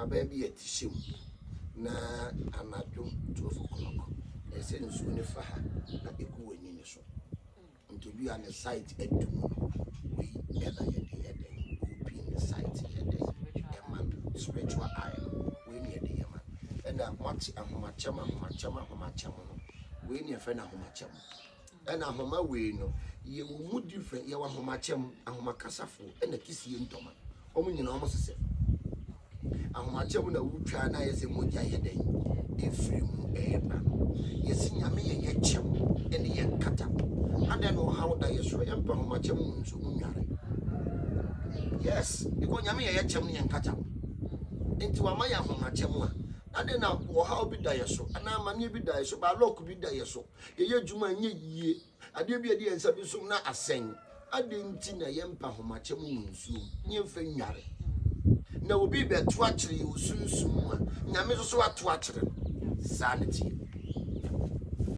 baby at shim na anadwo 12 o'clock e say nsu ne fa ha na eku wani ne so nto bi an site edum we gather ye open the site ye man spiritual eye we near the man and what ahomachem no we near fe na ahomachem and ahoma we no ye wo mu different ye wa ahomachem ahomakasafo and kisie ntoma omo nyina omo sese ahomachem na wutwa na ye se moja ye den efiri mu eba yesi nyame ye chem ene ye kata and then how that ye so empa ahomachem nso munware yes because nyame ye chem ne ye kata enti wa ma ya ahomachem a ade na wo how bi da ye so ana amane bi da ye so ba lock bi da ye so ye dwuma nye yie ade bi ade ensa bi so na asen ade nti na ye mpa ahomachem nso nye mfa nware na obi be to akire usunsun a nyame so ato akire sanity